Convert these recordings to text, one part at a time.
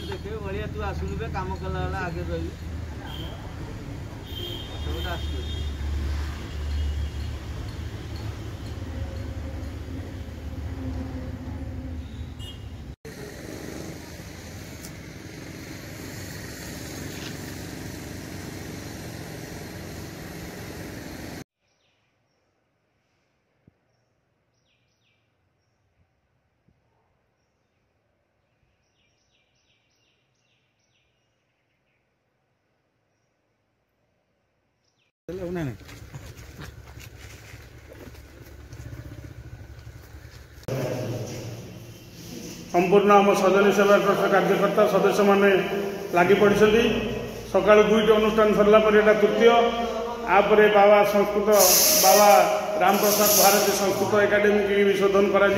देखे बढ़िया तू आसुन काम कला आगे रही संपूर्ण आम सजनी सेवा ट्रस्ट कार्यकर्ता सदस्य मैंने लगी पड़ी सका 2टी अनुष्ठान सरला तृतीय आपरे बाबा संस्कृत बाबा रामप्रसाद भारती संस्कृत एकाडेमी की विशोधन करा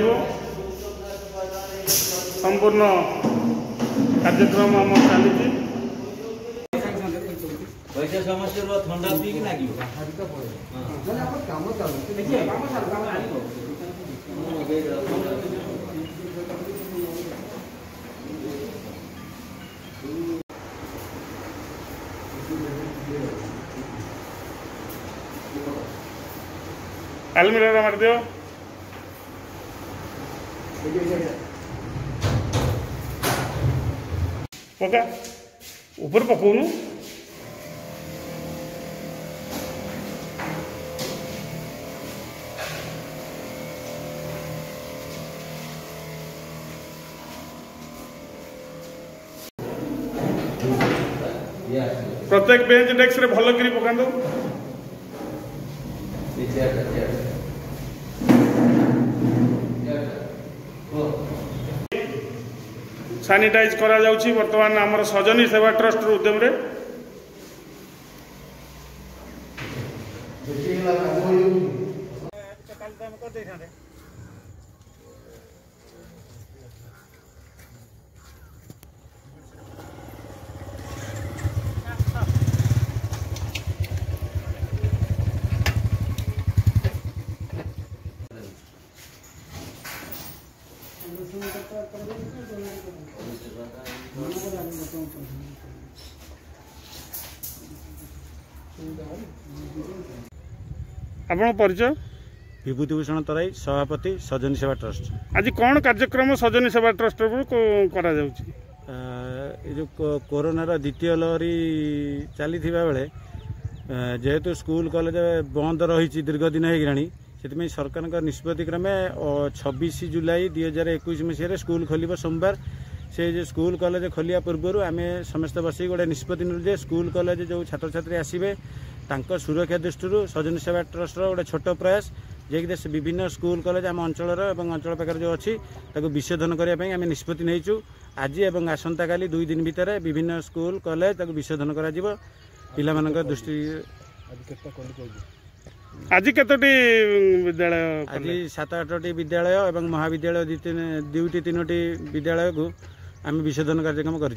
संपूर्ण कार्यक्रम आम चली समस्या ठंडा पी अलमीरा मार दियो पका ऊपर पकाऊनु प्रत्येक बेंच डेस्क रे भल करी पकांदो सैनिटाइज करा जाउची वर्तमान हमर सजनी सेवा ट्रस्ट उद्यम रे आपण परिचय विभूतिभूषण तराई सभापति सजनी सेवा ट्रस्ट। आज कौन कार्यक्रम सजनी सेवा ट्रस्ट करा जाउची जो कोरोनार द्वितीय लहरी चली बेले जेहेतु स्कूल कॉलेज बंद रही दीर्घ दिन हो सरकार निष्पत्ति क्रमे 26 जुलाई 2021 मसीह स्कूल खोल सोमवार से जो स्कूल कॉलेज खोलिया पूर्व आम समस्त बस गोटे निष्पत्ति जे स्कूल कॉलेज जो छात्र छात्री आसवे तांको सुरक्षा दृष्टि सजनी सेवा ट्रस्ट गोटे छोट प्रयास जे विभिन्न स्कूल कॉलेज आम अंचल अंचल पाखे जो अच्छी विशोधन करने आम निष्पत्ति नहीं आज एवं आसंता काली 2 दिन भितर विभिन्न स्कूल कॉलेज विशोधन कर पिला दृष्टि आज केतोटी विद्यालय आज 7-8टी विद्यालय एवं महाविद्यालय 2-3टी विद्यालय को आम विशोधन कार्यक्रम कर।